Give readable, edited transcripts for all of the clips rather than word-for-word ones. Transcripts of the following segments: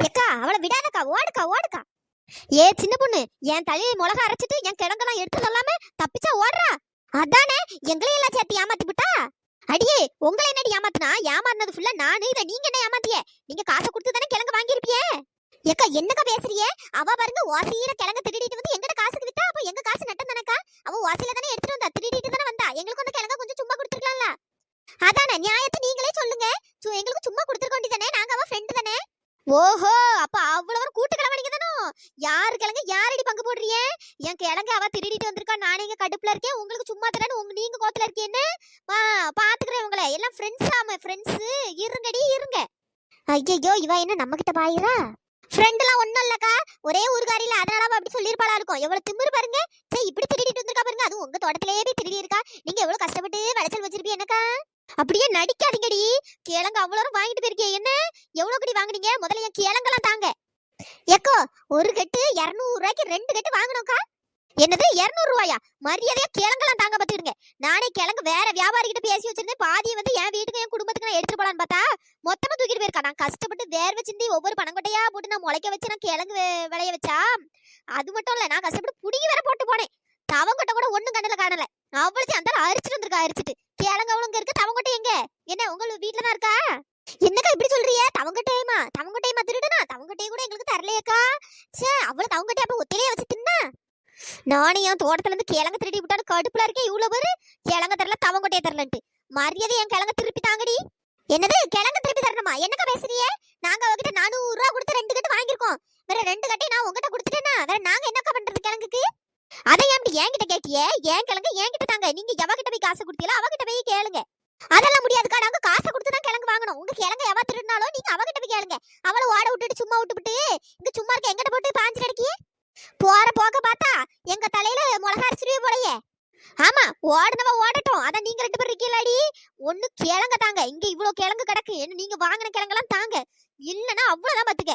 ஏக்கா அவளை விடாதக்கா, ஓடுக்கா ஓடுக்கா. ஏ சின்ன பொண்ணு, என் தலையை மிளகா அரைச்சிட்டு என் கிழங்கெல்லாம் எடுத்து சொல்லாம தப்பிச்சா ஓடுறா. அதானே எங்களையெல்லாம் சேர்த்து ஏமாத்தி விட்டா. அடியே உங்களை என்னடி ஏமாத்துனா? ஏமாறினது ஃபுல்லா நானு. இதை நீங்க என்ன ஏமாத்திய? நீங்க காசை கொடுத்து தானே கிழங்கு வாங்கியிருப்பியே. ஏக்கா என்னக்கா பேசுறியே? அவ பாருங்க வாசியில கிழங்க திருடிட்டு வந்து எங்கட காசுக்கு வித்தா. அப்ப எங்க காசு நட்டம் தானக்கா. அவ வாசியில தானே எடுத்துட்டு வந்தா, திருடிட்டு தானே வந்தா. எங்களுக்கு வந்து கிழங்க கொஞ்சம் சும்மா கொடுத்துருக்கலாம்ல. அதானே நியாயத்தை நீங்களே சொல்லுங்க. எங்களுக்கு சும்மா கொடுத்துருக்க வேண்டியதானே, நாங்க அவ ஃப்ரெண்டு தானே. ஓஹோ, அப்ப அவ்வளவு கூட்டு கிழவனிங்க தானோ. யாரு கிழங்க யாரடி பங்கு போடுறியே? என் கிழங்க அவ திருடிட்டு வந்திருக்கா, நானே இங்க கடுப்புல இருக்கேன். உங்களுக்கு சும்மா தரேன்னு நீங்க கோத்துல இருக்கீன்னு பாத்துக்கிறேன். உங்களை எல்லாம் ஃப்ரெண்ட்ஸ் ஆமா ஃப்ரெண்ட்ஸ். இருங்கடி இருங்க. ஐயோ இவ என்ன நம்ம கிட்ட பாயிரா? ஃப்ரெண்ட் எல்லாம் ஒண்ணும் இல்லக்கா, ஒரே ஊர்காரியில, அதனால அப்படி சொல்லிருப்பாளா இருக்கும். எவ்வளவு திமிரு பாருங்க. சரி இப்படி திருடிட்டு வந்திருக்கா பாருங்க. அதுவும் உங்க தோட்டத்திலேயே போய் திருடி இருக்கா. நீங்க எவ்வளவு கஷ்டப்பட்டு விளைச்சல் வச்சிருப்பீங்க என்னக்கா. அப்படியே நடிக்காதீங்கடி. கிழங்கு அவ்வளவு வாங்கிட்டு போயிருக்கீங்க. என்ன எவ்வளவு கடி வாங்குனீங்க? முதல்ல என் கிழங்கெல்லாம் தாங்க. ஏக்கோ ஒரு கட்டு 200 ரூபாய்க்கு 2 கட்டு வாங்கணும்க்கா. என்னது 200 ரூபாயா? மரியாதையா கிழங்கெல்லாம் தாங்க பாத்துக்கிடுங்க. நானே கிழங்கு வேற வியாபாரி கிட்ட பேசி வச்சிருந்தேன். பாதியை வந்து என் வீட்டுக்கு என் குடும்பத்துக்கு நான் எடுத்துட்டு போலான்னு பார்த்தா மொத்தமா தூக்கிட்டு போயிருக்கா. நான் கஷ்டப்பட்டு வேர்வை சிந்தி ஒவ்வொரு பனங்கொட்டையா போட்டு நான் முளைக்க வச்சு நான் கிழங்கு விளைய வச்சா. அது மட்டும் இல்ல, நான் கஷ்டப்பட்டு புடிங்கி வேற போட்டு போனேன். தவங்கொட்டை கூட ஒண்ணும் கண்ணுல காணல. அவ்வளவு அந்த அரிச்சிட்டு வந்திருக்கா. அரிச்சிட்டு கிழங்கு அவ்வளவு இருக்கு. தவங்கொட்டை எங்க? என்ன உங்க வீட்டுல தான் இருக்கா? என்னக்கா இப்படி சொல்றிய? தவங்கொட்டையமா திருடுனா? தவங்கொட்டையை கூட எங்களுக்கு தரலையக்கா. சே அவ்வளவு தவங்கொட்டை அப்ப ஒத்திலேயே வச்சு தின்னா. நானே என் தோட்டத்துல இருந்து கிழங்கு திருடி விட்டாரு. கடுப்புல இருக்கேன். இவ்வளவு பேரு கிழங்கு தரல, தவங்கொட்டையை தரலன்ட்டு. மரியாதை என் கிழங்கு திருப்பி தாங்கடி. என்னது கிழங்கு திருப்பி தரணுமா? என்னக்கா பேசுறிய? நாங்க அவகிட்ட 400 ரூபா கொடுத்து 2 கட்டு வாங்கிருக்கோம். வேற 2 கட்டை நான் உங்ககிட்ட கொடுத்துட்டேன்னா வேற நாங்க என்னக்கா பண்றது கிழங்குக்கு? அதை ஏன் என்கிட்ட கேட்டியே? ஏன் கிழங்கு என்கிட்ட தாங்க. நீங்க எவகிட்ட போய் காசு கொடுத்தீங்களோ அவகிட்ட போய் கேளுங்க. அதெல்லாம் முடியாதுக்கா. நாங்க காசை கொடுத்து தான் கிழங்கு வாங்கணும். உங்க கிழங்கு எவ திருடினாலும் நீங்க அவகிட்ட போய் கேளுங்க. அவளை ஓட விட்டுட்டு சும்மா விட்டுவிட்டு இங்க சும்மா இருக்க எங்கிட்ட போட்டு பாஞ்சு அடிக்கிய போற போக்க பார்த்தா எங்க தலையில மிளகா அரிசிடுவே போலையே. ஆமா ஓடுனவ ஓடட்டும். அதான் நீங்க 2 பேர் இருக்கீங்களாடி. ஒண்ணு கிழங்க தாங்க. இங்க இவ்வளவு கிழங்கு கிடக்கு. என்ன நீங்க வாங்கின கிழங்கெல்லாம் தாங்க. இல்லன்னா அவ்வளவுதான் பாத்துக்க.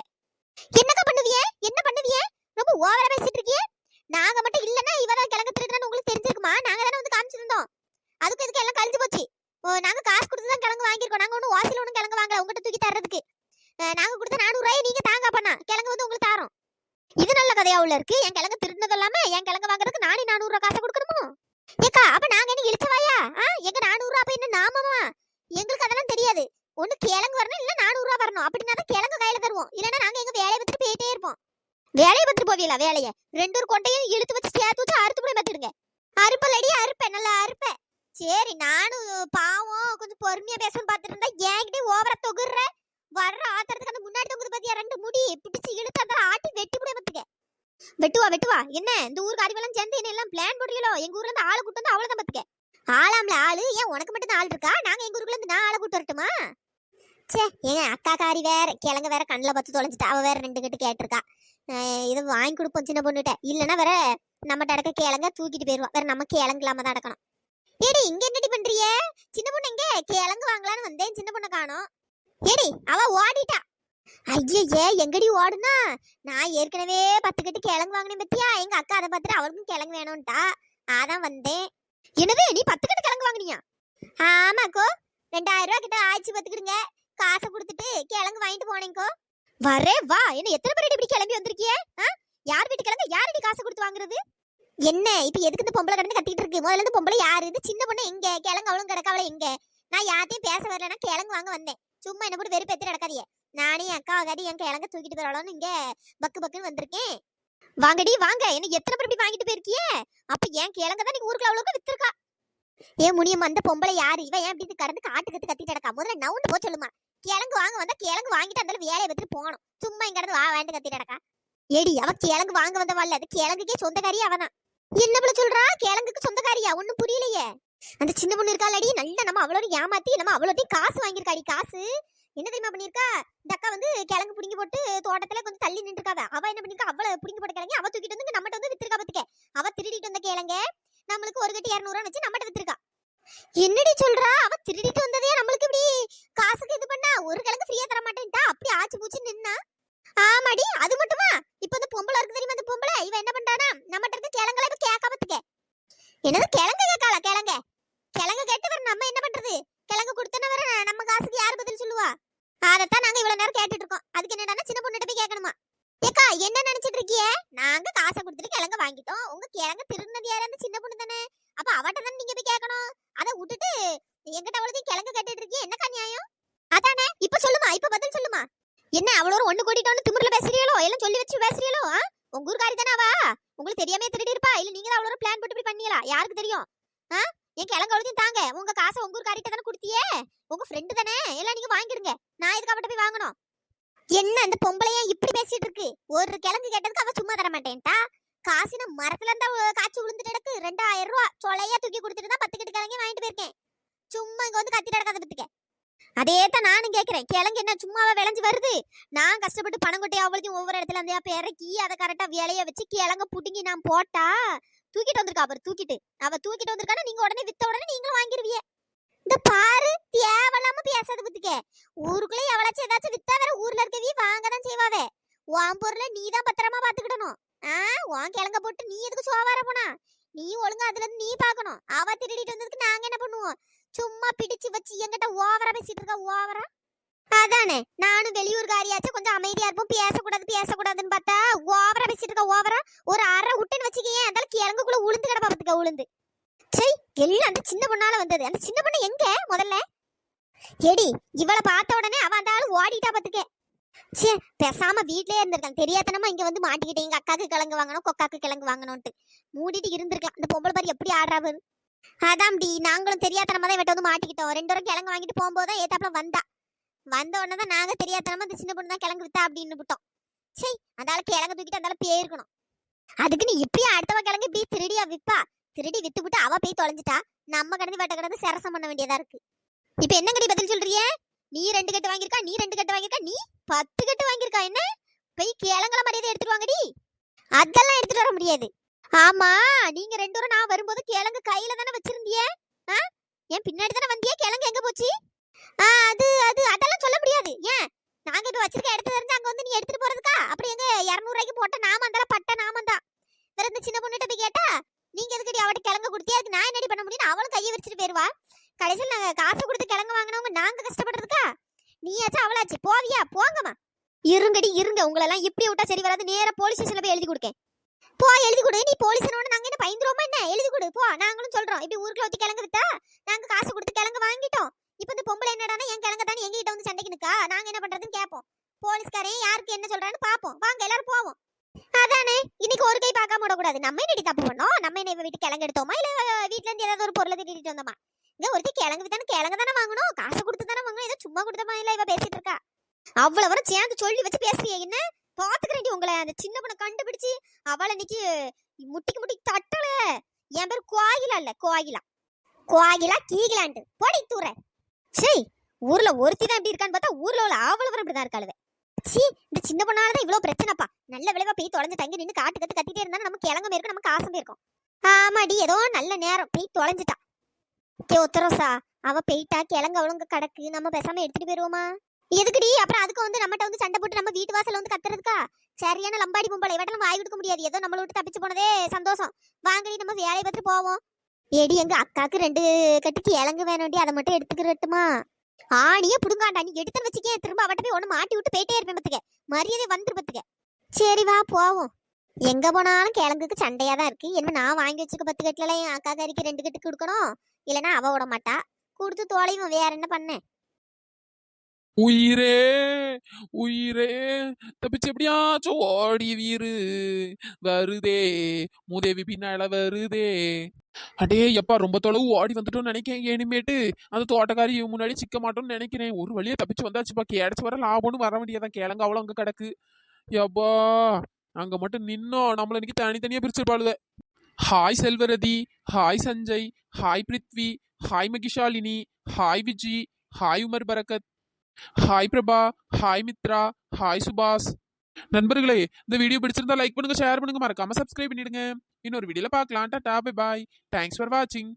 என்னக்கா பண்ணுவிய? என்ன பண்ணுவிய? ரொம்ப ஓவரா பேசிட்டு இருக்கியே. நாங்க மட்டும் இல்லன்னா இவதான் கிழங்கு திருடுறான்னு உங்களுக்கு தெரிஞ்சிருக்குமா? நாங்க தானே வந்து காமிச்சிருந்தோம். அதுக்கு இதுக்கு எல்லாம் கழிஞ்சு போச்சு. நாங்க காசு கொடுத்து தான் கிழங்கு வாங்கிருக்கோம். நாங்க ஒன்னும் வாசில ஒன்னும் கிழங்கு வாங்கல உங்ககிட்ட தூக்கி தர்றதுக்கு. நாங்க கொடுத்த 400 ரூபாய் நீங்க தாங்க பண்ணா கிழங்கு வந்து உங்களுக்கு தாரோம். இது நல்ல கதையா உள்ள இருக்கு. என் கிழங்கு திருடினது இல்லாம என் கிழங்கு வாங்குறதுக்கு நானே 400 ரூபாய் காசை கொடுக்கணுமோ? ஏக்கா அப்ப நாங்க என்ன இழிச்சவாயா? எங்க 400 ரூபாய் அப்ப என்ன நாமமா? எங்களுக்கு அதெல்லாம் தெரியாது. ஒண்ணு கிழங்கு வரணும் இல்ல 400 ரூபாய் வரணும். அப்படின்னா தான் கிழங்கு கையில தருவோம். இல்லன்னா நாங்க எங்க வேலையை பத்திட்டு போயிட்டே இருப்போம். வேலையை பத்திட்டு போவீங்களா? வேலையை 2 கொண்டையும் இழுத்து வச்சு சேர்த்து வச்சு அறுத்து போய் பத்திடுங்க. அறுப்பலடி அறுப்பேன், நல்லா அறுப்பேன். சரி நானும் பாவம் கொஞ்சம் பொறுமையா பேசணும்னு பாத்துட்டு இருந்தா என்கிட்ட ஓவரா தொகுற வர்ற ஆத்திரத்துக்கு அந்த முன்னாடி தொகுது பாத்தியா 2 முடி பிடிச்சு இழுத்து அந்த ஆட்டி வெட்டி கூட பத்துக்க. வெட்டுவா என்ன இந்த ஊருக்கு அறிவெல்லாம் சேர்ந்து என்ன எல்லாம் பிளான் போடுறீங்களோ? எங்க ஊர்ல இருந்து ஆளை கூட்டு வந்து அவ்வளவுதான் பத்துக்க. ஆளாம்ல ஆளு. ஏன் உனக்கு மட்டும் ஆள் இருக்கா? நாங்க எங்க ஊருக்குள்ள இருந்து நான் ஆளை கூட்டு வரட்டுமா? சே எங்க அக்கா காரி வேற கிழங்கு வேற கண்ணில் பத்து தொலைஞ்சிட்டா. அவ வேற 2 கட்டு கேட்டிருக்கா. இதை வாங்கி கொடுப்போம் சின்ன பொண்ணுட்ட. இல்லைன்னா வேற நம்மகிட்ட அடக்க கிழங்க தூக்கிட்டு போயிருவா. வேற நம்ம கிழங்கு இல்லாம தான் அடக்கணும். ஏடி இங்க என்னடி பண்றிய? சின்ன பொண்ணு எங்க? கிழங்கு வாங்கலான்னு வந்தேன். சின்ன பொண்ணை காணோம். ஏடி அவ ஓடிட்டா. ஐயே எங்கடி ஓடுனா? நான் ஏற்கனவே 10 கட்டு கிழங்கு வாங்கினேன் பத்தியா? எங்க அக்கா அதை பார்த்துட்டு அவளுக்கும் கிழங்கு வேணும்ட்டா. அதான் வந்தேன். என்னது நீ 10 கட்டு கிழங்கு வாங்கினியா? ஆமாக்கோ 2000 ரூபாய் கிட்ட ஆச்சு பத்துக்கிடுங்க. காசை கொடுத்துட்டு கிழங்கு வாங்கிட்டு போனேங்கோ. வரே வா. என்ன எத்தனை பேர் இப்படி கிளம்பி வந்திருக்கிய? யார் வீட்டு கிழங்கு யாரடி காசு கொடுத்து வாங்குறது? என்ன இப்ப எதுக்கு இந்த பொம்பளை கடந்து கத்திட்டு இருக்கு? முதல்ல இந்த பொம்பளை யாரு? இது சின்ன பொண்ணு எங்க? கிழங்கு அவளும் கிடக்க அவளை எங்க? நான் யார்த்தையும் பேச வரலன்னா கிழங்கு வாங்க வந்தேன். சும்மா என்ன போட்டு வெறுப்பேத்தி நடக்காதிய. நானே அக்கா ஆகாடி என் கிழங்க தூக்கிட்டு போயிடலாம்னு இங்க பக்குன்னு வந்திருக்கேன். வாங்கடி வாங்க. என்ன எத்தனை பேர் இப்படி வாங்கிட்டு போயிருக்கிய? அப்ப என் கிழங்க தான் நீங்க ஊருக்குள்ள அவ்வளவுக்கு வித்துருக்கா. ஏன் முடியும் அந்த பொம்பளை யாரு? இவ ஏன் இப்படி கடந்து காட்டு கத்திட்டு நடக்கா? முதல்ல நவுண்டு போ சொல்லுமா. கிழங்கு வாங்க வந்தா கிழங்கு வாங்கிட்டு அந்த வேலையை வச்சுட்டு போகணும். சும்மா இங்க கடந்து வா வேண்டு கத்திட்டு நடக்கா. ஏடி அவ கிழங்கு வாங்க வந்த வரல. அது கிழங்குக்கே சொந்தக்காரியா அவதான். என்ன போல சொல்றா? கிழங்குக்கு சொந்தக்காரியா? ஒண்ணும் புரியலையே. அந்த சின்ன பொண்ணு இருக்காளடி நல்லா நம்ம அவ்வளவு ஏமாத்தி நம்ம அவ்வளோத்தையும் காசு வாங்கியிருக்காடி. காசு என்ன தெரியுமா பண்ணிருக்கா? இந்த அக்கா வந்து கிழங்கு புடிங்கி போட்டு தோட்டத்துல கொஞ்சம் தள்ளி நின்றுருக்காவ. அவ என்ன பண்ணிருக்கா? அவளை புடிங்கி போட்ட கிழங்கு அவ தூக்கிட்டு வந்து நம்மகிட்ட வந்து வித்திருக்கா பத்துக்க. அவ திருடிட்டு வந்த கிழங்க நம்மளுக்கு ஒரு கட்டி 200 ரூபா வச்சு நம்மகிட்ட வித்திருக்கா. என்னடி சொல்றா? அவ திருடிட்டு வந்ததே நம்மளுக்கு இப்படி காசுக்கு இது பண்ணா ஒரு கிழங்கு ஃப்ரீயா தர மாட்டேன்ட்டா. அப்படி ஆச்சு பூச்சு நின்னா. ஆமாடி அது மட்டுமா? இப்ப இந்த பொம்பளை இருக்கு தெரியுமா? இந்த பொம்பளை இவ என்ன பண்றானா நம்மகிட்ட இருக்க கிழங்குல இப்ப கேட்க பத்துக்க. என்னது கிழங்கு கேட்காளா? கிழங்கு கேட்டு வர நம்ம என்ன பண்றது? கிழங்கு கொடுத்தன வர நம்ம காசுக்கு யாரு பதில் சொல்லுவா? அதத்தான் நாங்க இவ்வளவு நேரம் கேட்டுட்டு இருக்கோம். அதுக்கு என்னடா சின்ன பொண்ணுகிட்ட போய் கேட்கணுமா? ஏக்கா என்ன நினைச்சிட்டு இருக்கியே? நாங்க காசை கொடுத்துட்டு கிழங்க வாங்கிட்டோம். உங்க கிழங்க திருநது யாரு? அந்த சின்ன பொண்ணு தானே. அப்ப அவட்ட தானே நீங்க போய் கேட்கணும். அதை விட்டுட்டு எங்கிட்ட அவ்வளவு கிழங்கு கேட்டுட்டு இருக்கியே, என்னக்கா நியாயம்? அதானே இப்ப சொல்லுமா, இப்ப பதில் சொல்லுமா. என்ன அவ்வளோ ஒண்ணு கூட்டிட்டோன்னு திமிர்ல பேசுறீங்களோ? எல்லாம் சொல்லி வச்சு பேசுறீங்களோ? உங்க ஊர்காரி தானே அவ? உங்களுக்கு தெரியாம திருடி இருப்பா, இல்ல நீங்க அவ்வளோ பிளான் போட்டு இப்படி பண்ணீங்களா? யாருக்கு தெரியும்? என் கிழங்கு அவ்வளோத்தையும் தாங்க. உங்க காசை உங்க ஊர்காரிட்ட தானே கொடுத்தியே, உங்க ஃப்ரெண்டு தானே, எல்லாம் நீங்க வாங்கிடுங்க. நான் இதுக்கு அவட்ட போய் வாங்கணும்? என்ன அந்த பொம்பளையா இப்படி பேசிட்டு இருக்கு? ஒரு கிழங்கு கேட்டதுக்கு அவ சும்மா தர மாட்டேன்ட்டா. காசின மரத்துல இருந்தா காய்ச்சி விழுந்துட்டு கிடக்கு. 2000 ரூபா சொலையா தூக்கி கொடுத்துட்டு தான் 10 கட்டு கிழங்கு வாங்கிட்டு போயிருக்கேன். சும்மா இங்க வந்து கத்திட்டு கிடக்காத பத்துக்க. அதே தான் நானும் கேட்கிறேன். கிழங்கு என்ன சும்மாவா விளைஞ்சு வருது? நான் கஷ்டப்பட்டு பணம் கொட்டி அவ்வளோத்தையும் ஒவ்வொரு இடத்துல அந்த இறக்கி அதை கரெக்டா விளைய வச்சு கிழங்க புடுங்கி நான் போட்டா தூக்கிட்டு வந்திருக்கா. அவர் அவ தூக்கிட்டு வந்திருக்கானா நீங்க உடனே வித்த உடனே நீங்களும் வாங்கிருவீங்க. இந்த பாரு தேவையில்லாம பேசாத பத்துக்க. ஊருக்குள்ள எவ்வளவு ஏதாச்சும் வித்தா வேற ஊர்ல இருக்கவே வாங்கதான் செய்வாவே. உன் பொருளை நீ தான் பத்திரமா பாத்துக்கிடணும். உன் கிழங்க போட்டு நீ எதுக்கு சோவார போனா? நீ ஒழுங்கா அதுல இருந்து நீ பாக்கணும். அவ திருடிட்டு வந்ததுக்கு நாங்க என்ன பண்ணுவோம்? சும்மா பிடிச்சு வச்சு எங்கிட்ட ஓவரா பேசிட்டு இருக்கா. ஓவரா அதானே நானும் வெளியூர்காரியாச்சும் கொஞ்சம் அமைதியா இருப்போம். பேசக்கூடாதுன்னு பார்த்தா ஓவரா பேசிட்டு இருக்கா. ஓவரா ஒரு அரை விட்டுன்னு வச்சுக்கேன். அதனால கிழங்குக்குள்ள உளுந்து கிடப்பா பத்துக்க. உளுந்து சரி எல்லாம் அந்த சின்ன பொண்ணால வந்தது. அந்த சின்ன பொண்ணு எங்க முதல்ல? எடி இவளை பார்த்த உடனே அவ அந்த ஆளு ஓடிட்டா பத்துக்க. சே பேசாம வீட்லயே இருந்திருக்காங்க. தெரியாதனமா இங்க வந்து மாட்டிக்கிட்டேன். எங்க அக்காக்கு கிழங்கு வாங்கணும், கொக்காக்கு கிழங்கு வாங்கணும்ட்டு மூடிட்டு இருந்திருக்கலாம். இந்த பொம்பளை பாரு எப்படி ஆடுறாரு. அதாம்டி நாங்களும் தெரியாதனமா தான் இவட்ட வந்து மாட்டிக்கிட்டோம். 2 வரும் கிழங்கு வாங்கிட்டு போகும்போது ஏத்தாப்புல வந்த உடனே தான் நாங்க தெரியாதனமா இந்த சின்ன பொண்ணு தான் கிழங்கு வித்தா அப்படின்னு விட்டோம். சரி அந்த ஆளு கிழங்கு தூக்கிட்டு அந்த ஆளு போயிருக்கணும். அதுக்கு நீ இப்படியே அடுத்தவ கிழங்கு இப்படி திருடியா விப்பா? திருடி வித்து விட்டு அவ போய் தொலைஞ்சிட்டா. நம்ம கடந்து வெட்ட கடந்து சரசம் பண்ண வேண்டியதா இருக்கு. இப்ப என்ன கடி பதில் சொல்றியே? நீ 2 கட்டு வாங்கிருக்கா, நீ 2 கட்டு வாங்கிருக்கா, நீ 10 கட்டு வாங்கிருக்கா. என்ன போய் கிழங்குல மரியாதை எடுத்துட்டு வாங்கடி. அதெல்லாம் எடுத்துட்டு வர முடியாது. ஆமா நீங்க 2 வரும் நான் வரும்போது கிழங்கு கையில தானே வச்சிருந்தியே. ஏன் பின்னாடி தானே வந்தியே? கிழங்கு எங்க போச்சு? அது அது அதெல்லாம் சொல்ல முடியாது. ஏன் நாங்க இப்ப வச்சிருக்க இடத்துல இருந்து அங்க வந்து நீ எடுத்துட்டு போறதுக்கா? அப்படி எங்க 200 ரூபாய்க்கு போட்ட நாம அந்த பட்ட நாம தான். வேற இந்த சின்ன பொண்ணுகிட்ட போய் கேட்டா நீங்க எதுக்கடி அவட்ட கிழங்கு கொடுத்தியா? அதுக்கு நான் என்னடி பண்ண முடியும்? அவளும் கையை வச்சுட்டு போயிருவா. கடைசியில் நாங்க காசு கொடுத்து கிழங்கு வாங்கினவங்க நாங்க கஷ்டப்படுறதுக்கா? நீயாச்சும் அவளாச்சு போவியா? போங்கம்மா. இருங்கடி இருங்க. உங்களெல்லாம் இப்படி விட்டா சரி வராது. நேரா போலீஸ் ஸ்டேஷன்ல போய் எழுதி கொடுக்கேன். போ எழுதி கொடு. நீ போலீஸனோட நாங்க என்ன பயந்துருவோமா என்ன? எழுதி கொடு போ. நாங்களும் சொல்றோம் இப்படி ஊருக்குள்ள ஊத்தி கிழங்கு வித்தா நாங்க காசு கொடுத்து கிழங்கு வாங்கிட்டோம். இப்ப இந்த பொம்பளை என்னடானா என் கிழங்க தானே எங்ககிட்ட வந்து சண்டைக்கு நிக்கா. நாங்க என்ன பண்றதுன்னு கேட்போம். போலீஸ்காரன் யாருக்கு என்ன சொல்றான்னு பாப்போம். வாங்க எல்லாரும் போவோம். அதானே இன்னைக்கு ஒரு கை பார்க்காம விடக்கூடாது. நம்ம என்னடி தப்பு பண்ணோம்? நம்ம என்ன வீட்டு கிழங்கு எடுத்தோமா இல்ல வீட்டுல இருந்து ஏதாவது ஒரு பொருளை திருடிட்டு வந்தோமா? இங்க ஒருத்தி கிழங்கு வித்தானே கிழங்கு தானே வாங்கணும். காசு கொடுத்து தானே வாங்கணும். ஏதோ சும்மா கொடுத்தமா இல்ல இவ பேசிட்டு இருக்கா. அவ்வளவு வரும் சேர்ந்து சொல்லி வச்சு பேசுறிய என்ன? பாத்துக்கிறேன் உங்களை. அந்த சின்ன பொண்ணை கண்டுபிடிச்சு அவளை இன்னைக்கு முட்டிக்கு தட்டல. என் பேர் கோயிலா இல்ல கோயிலா கீகிலாண்டு போடி தூர. சரி ஊர்ல ஒருத்தி தான் இப்படி இருக்கான்னு பார்த்தா ஊர்ல உள்ள அவ்வளவு இப்படிதான் இருக்காளுவே. சி இந்த சின்ன பொண்ணாலதான் இவ்வளவு பிரச்சனைப்பா. நல்ல விளைவா போய் தொலைஞ்சு தங்கி நின்று காட்டு கத்திட்டே இருந்தா நமக்கு கிழங்கு இருக்கும், நமக்கு ஆசை இருக்கும். ஆமாடி ஏதோ நல்ல நேரம் போய் தொலைஞ்சிட்டா. ஒத்தரோசா அவ போயிட்டா. கிழங்கு அவளுங்க கிடக்கு. நம்ம பேசாம எடுத்துட்டு போயிருவோமா? எதுக்குடி அப்புறம் அதுக்கு வந்து நம்மகிட்ட வந்து சண்டை போட்டு நம்ம வீட்டு வாசல வந்து கத்துறதுக்கா? சரியான லம்பாடி பொம்பளை இவட்டெல்லாம் வாய் கொடுக்க முடியாது. ஏதோ நம்மள விட்டு தப்பிச்சு போனதே சந்தோஷம். வாங்கடி நம்ம வேலையை பார்த்துட்டு போவோம். ஏடி எங்க அக்காக்கு 2 கட்டு கிழங்கு வேணும்டி, அதை மட்டும் எடுத்துக்கிறட்டுமா? ஆணியே புடுங்காண்டா. நீ எடுத்துன்னு வச்சுக்கே. திரும்ப அவட்ட போய் ஒண்ணு மாட்டி விட்டு போயிட்டே இருப்பேன் பத்துக்க. மரியாதை வந்துரு பத்துக்க. சரி வா போவோம். எங்க போனாலும் கிழங்குக்கு சண்டையா தான் இருக்கு. என்ன நான் வாங்கி வச்சுக்க 10 கட்டுல என் அக்கா கறிக்கு 2 கட்டு கொடுக்கணும். இல்லைன்னா அவ விட மாட்டா. கொடுத்து தோலையும் வேற என்ன பண்ண? உயிரே உயிரே தப்பிச்சு எப்படியாச்சும் ஓடி வீரு வருதே மூதேவி பின்னால வருதே. அடே எப்பா ரொம்ப தொலைவு ஓடி வந்துட்டோம்னு நினைக்கிறேன். இனிமேட்டு அந்த தோட்டக்காரி முன்னாடி சிக்க மாட்டோம்னு நினைக்கிறேன். ஒரு வழியா தப்பிச்சு வந்தாச்சுப்பா. கிடைச்சு வர லாபம்னு வர வேண்டியதான். கிழங்கு அவ்வளோ அங்க கிடக்கு. எப்பா அங்க மட்டும் நின்னோம் நம்மள இன்னைக்கு தனித்தனியா பிரிச்சிருப்பாளுவ. Hi Selvarathi, hi Sanjay, hi Prithvi, hi Mahishalini, hi Viji, hi Umar Barakat, hi Prabha, hi Mitra, hi Subash. நண்பர்களே இந்த வீடியோ பிடிச்சிருந்தா லைக் பண்ணுங்க, ஷேர் பண்ணுங்க, மறக்காம சப்ஸ்கிரைப் பண்ணிடுங்க. இன்னொரு வீடியோல பார்க்கலாம். Tata bye bye. Thanks for வாட்சிங்.